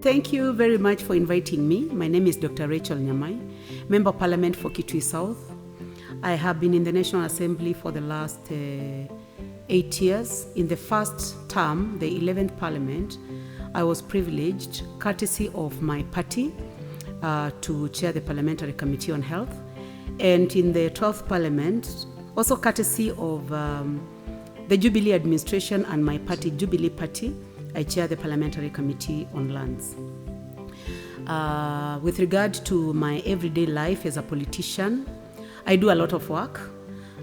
Thank you very much for inviting me. My name is Dr. Rachael Nyamai, Member of Parliament for Kitui South. I have been in the National Assembly for the last 8 years. In the first term, the 11th Parliament, I was privileged, courtesy of my party, to chair the Parliamentary Committee on Health. And in the 12th Parliament, also courtesy of the Jubilee administration and my party, Jubilee Party, I chair the Parliamentary Committee on Lands. With regard to my everyday life as a politician, I do a lot of work.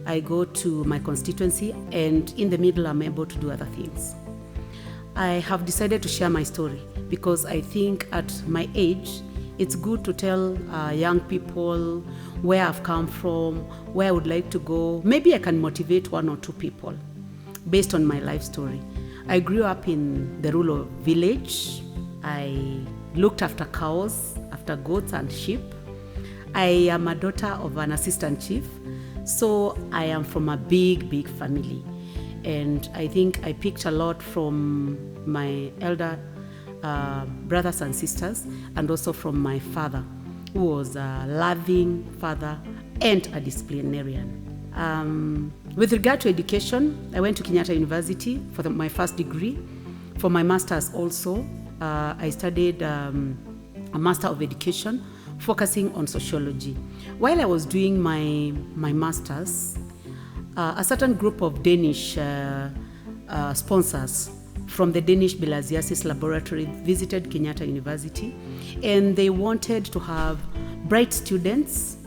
I go to my constituency, and in the middle, I'm able to do other things. I have decided to share my story because I think at my age, it's good to tell young people where I've come from, where I would like to go. Maybe I can motivate one or two people based on my life story. I grew up in the rural village. I looked after cows, after goats and sheep. I am a daughter of an assistant chief, so I am from a big family. And I think I picked a lot from my elder brothers and sisters, and also from my father, who was a loving father and a disciplinarian. With regard to education, I went to Kenyatta University for my first degree. For my master's also, I studied a Master of Education, focusing on Sociology. While I was doing my master's, a certain group of Danish sponsors from the Danish Bilharziasis laboratory visited Kenyatta University, and they wanted to have bright students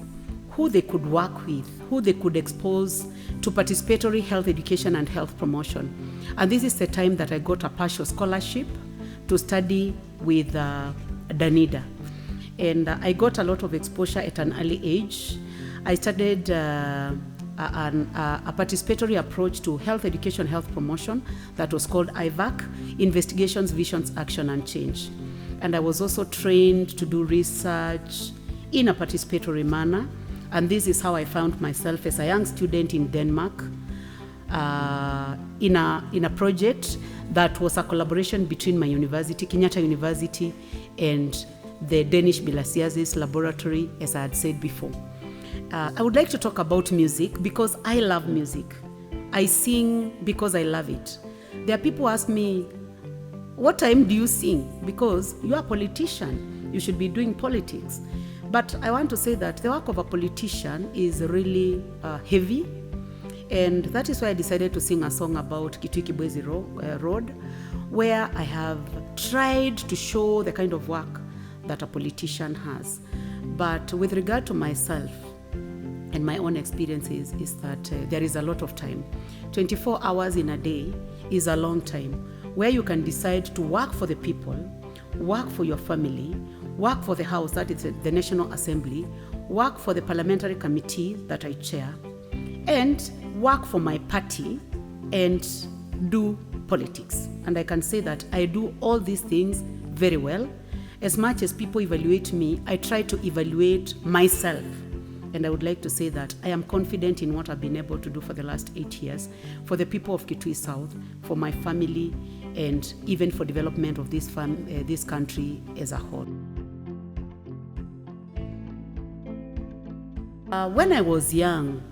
who they could work with, who they could expose to participatory health education and health promotion. And this is the time that I got a partial scholarship to study with Danida. And I got a lot of exposure at an early age. I studied a participatory approach to health education, health promotion that was called IVAC, Investigations, Visions, Action and Change. And I was also trained to do research in a participatory manner. And this is how I found myself as a young student in Denmark in a project that was a collaboration between my university, Kenyatta University, and the Danish Bilharziasis laboratory, as I had said before. I would like to talk about music because I love music. I sing because I love it. There are people who ask me, what time do you sing? Because you are a politician, you should be doing politics. But I want to say that the work of a politician is really heavy, and that is why I decided to sing a song about Kitui Road, where I have tried to show the kind of work that a politician has. But with regard to myself and my own experiences is that there is a lot of time. 24 hours in a day is a long time where you can decide to work for the people, work for your family, work for the House, that is the National Assembly, work for the Parliamentary Committee that I chair, and work for my party and do politics. And I can say that I do all these things very well. As much as people evaluate me, I try to evaluate myself. And I would like to say that I am confident in what I've been able to do for the last 8 years, for the people of Kitui South, for my family, and even for development of this country as a whole. When I was young,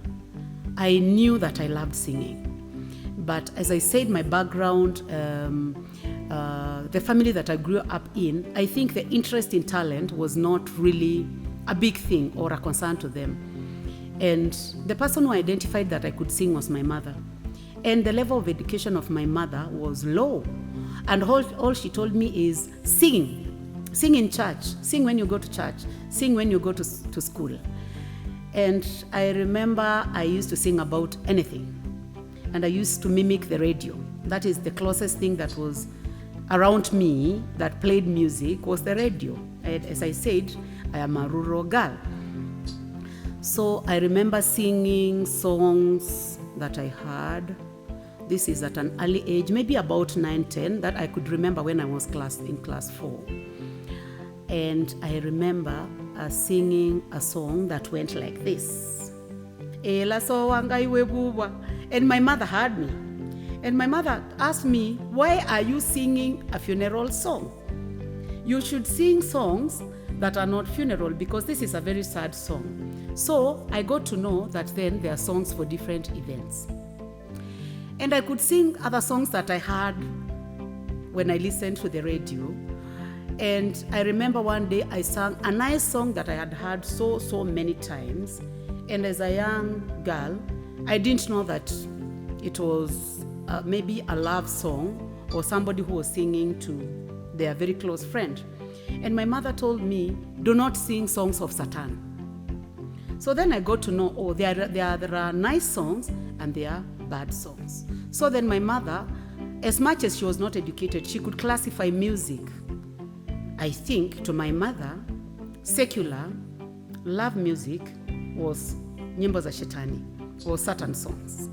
I knew that I loved singing. But as I said, my background, the family that I grew up in, I think the interest in talent was not really a big thing or a concern to them. And the person who identified that I could sing was my mother. And the level of education of my mother was low. And all she told me is, sing. Sing in church. Sing when you go to church. Sing when you go to school. And I remember I used to sing about anything. And I used to mimic the radio. That is the closest thing that was around me that played music was the radio. And as I said, I am a rural girl. So I remember singing songs that I heard. This is at an early age, maybe about 9, 10, that I could remember when I was in class 4. And I remember singing a song that went like this. And my mother heard me. And my mother asked me, why are you singing a funeral song? you should sing songs that are not funeral, because this is a very sad song. So I got to know that then there are songs for different events. And I could sing other songs that I heard when I listened to the radio. And I remember one day I sang a nice song that I had heard so many times. And as a young girl, I didn't know that it was maybe a love song or somebody who was singing to their very close friend. And my mother told me, do not sing songs of Satan. So then I got to know, oh, there are nice songs and there are bad songs. So then my mother, as much as she was not educated, she could classify music. I think to my mother, secular love music was nyimbo za shetani, or Satan songs.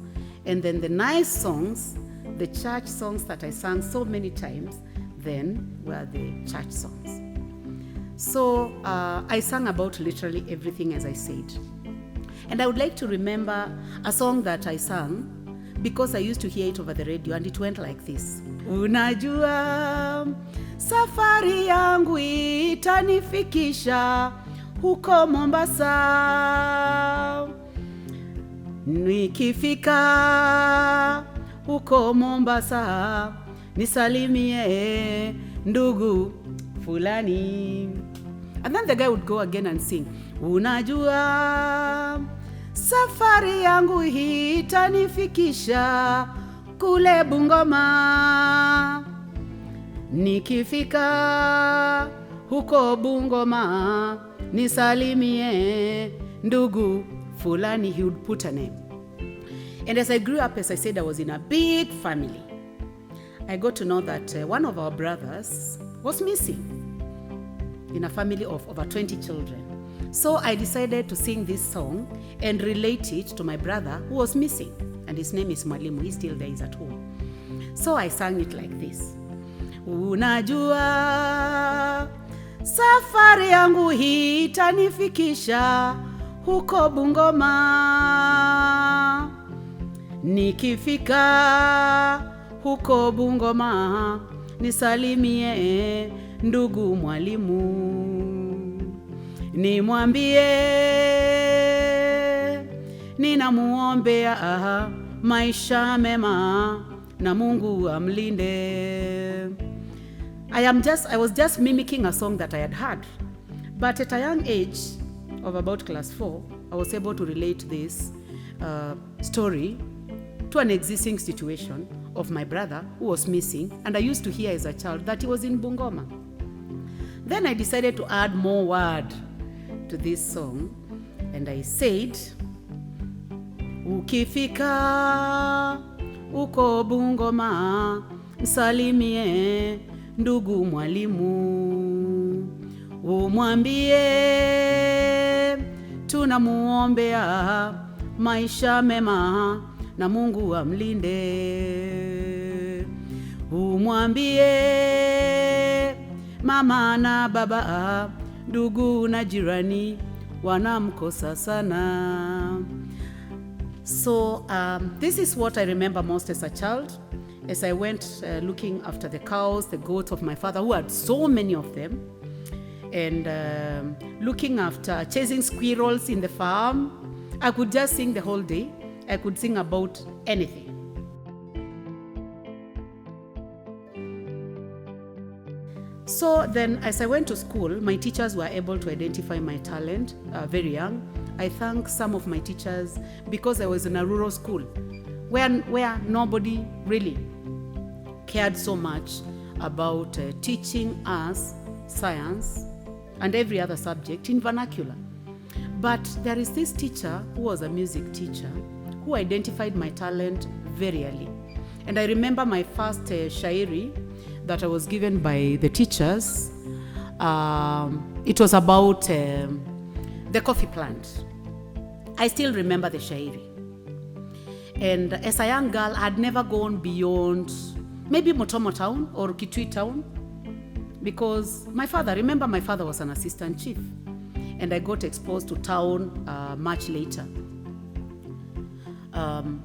And then the nice songs, the church songs that I sang so many times, then were the church songs. So I sang about literally everything, as I said. And I would like to remember a song that I sang because I used to hear it over the radio, and it went like this. Unajua safari yangu itanifikisha huko Mombasa, nikifika huko Mombasa nisalimie ndugu fulani. And then the guy would go again and sing, unajua safari yangu hii itanifikisha kule Bungoma, nikifika huko Bungoma nisalimie ndugu fulani. He would put a name. And as I grew up, as I said, I was in a big family. I got to know that one of our brothers was missing in a family of over 20 children. So I decided to sing this song and relate it to my brother who was missing. And his name is Mwalimu. He still there, he's at home. So I sang it like this. Unajua safari yangu hii itanifikisha huko Bungoma, nikifika huko Bungoma nisalimie ndugu mwalimu, nimwambie ninamuombea maisha mema na Mungu amlinde. I was just mimicking a song that I had heard, but at a young age of about class 4, I was able to relate this story to an existing situation of my brother who was missing, and I used to hear as a child that he was in Bungoma. Then I decided to add more word to this song, and I said, ukifika uko Bungoma msalimie ndugu mwalimu, umwambie tunamuombea maisha mema na Mungu amlinde, umwambie mama na baba, ndugu na jirani wanamkosa sana. So this is what I remember most as a child, as I went looking after the cows, the goats of my father, who had so many of them, and looking after chasing squirrels in the farm. I could just sing the whole day. I could sing about anything. So then, as I went to school, my teachers were able to identify my talent very young. I thank some of my teachers because I was in a rural school where nobody really cared so much about teaching us science and every other subject in vernacular. But there is this teacher who was a music teacher who identified my talent very early. And I remember my first shairi that I was given by the teachers. It was about the coffee plant. I still remember the shairi. And as a young girl, I had never gone beyond maybe Mutomo town or Kitui town, because my father was an assistant chief, and I got exposed to town much later.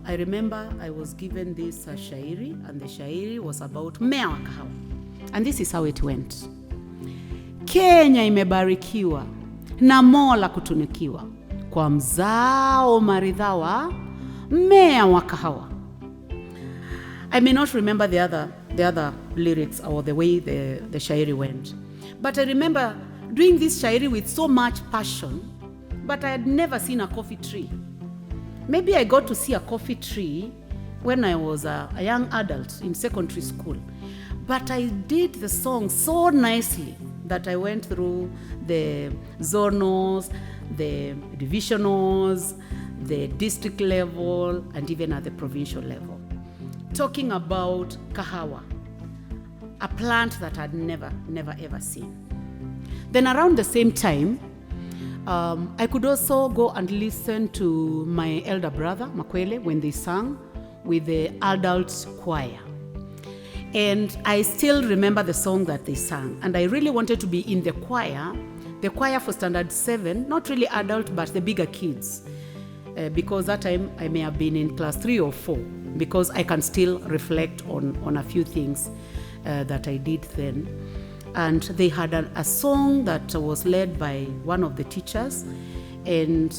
I remember I was given this shairi, and the shairi was about mmea wa kahawa. And this is how it went. Kenya imebarikiwa na Mola kutunikiwa kwa mzao maridhawa mmea wa kahawa. I may not remember the other lyrics or the way the shairi went, but I remember doing this shairi with so much passion, but I had never seen a coffee tree. Maybe I got to see a coffee tree when I was a young adult in secondary school, but I did the song so nicely that I went through the zonals, the divisionals, the district level, and even at the provincial level, talking about kahawa, a plant that I'd never ever seen. Then around the same time, I could also go and listen to my elder brother, Makwele, when they sang with the adult choir. And I still remember the song that they sang. And I really wanted to be in the choir for standard 7, not really adult, but the bigger kids. Because that time I may have been in class 3 or 4, because I can still reflect on a few things that I did then. And they had a song that was led by one of the teachers, and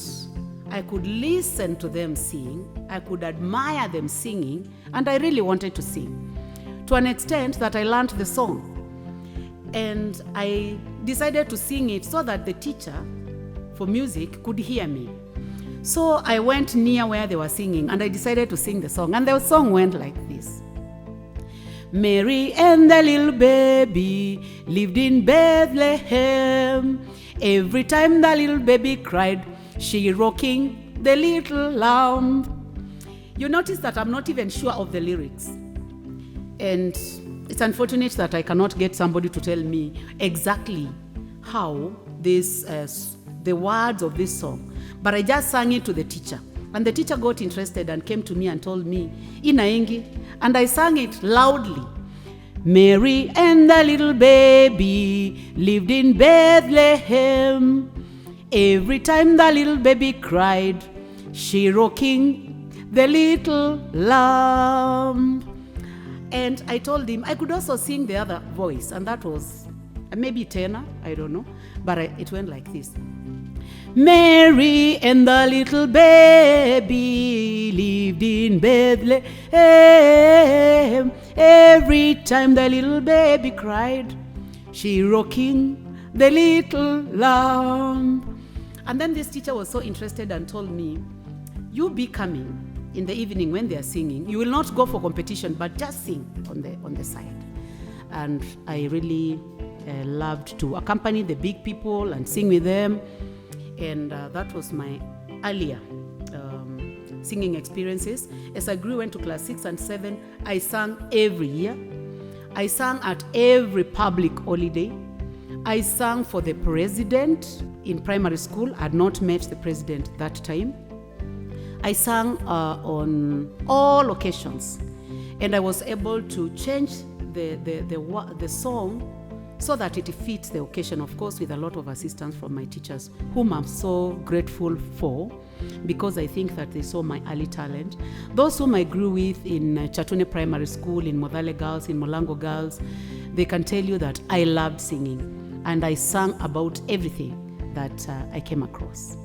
I could listen to them sing, I could admire them singing, and I really wanted to sing, to an extent that I learned the song. And I decided to sing it so that the teacher for music could hear me. So I went near where they were singing, and I decided to sing the song. And the song went like this. Mary and the little baby lived in Bethlehem. Every time the little baby cried, she rocking the little lamb. You notice that I'm not even sure of the lyrics. And it's unfortunate that I cannot get somebody to tell me exactly how the words of this song. But I just sang it to the teacher. And the teacher got interested and came to me and told me, Inaingi. And I sang it loudly. Mary and the little baby lived in Bethlehem. Every time the little baby cried, she rocking the little lamb. And I told him I could also sing the other voice, and that was maybe tenor, I don't know, but it went like this. Mary and the little baby lived in Bethlehem. Every time the little baby cried, she rocking the little lamb. And then this teacher was so interested and told me, you be coming in the evening when they are singing. You will not go for competition, but just sing on the side. And I really loved to accompany the big people and sing with them. And that was my earlier singing experiences. As I grew into class 6 and 7, I sang every year. I sang at every public holiday. I sang for the president in primary school. I had not met the president that time. I sang on all occasions, and I was able to change the song so that it fits the occasion, of course, with a lot of assistance from my teachers, whom I'm so grateful for, because I think that they saw my early talent. Those whom I grew with in Kyatune Primary School, in Muthale Girls, in Molango Girls, they can tell you that I loved singing, and I sang about everything that I came across.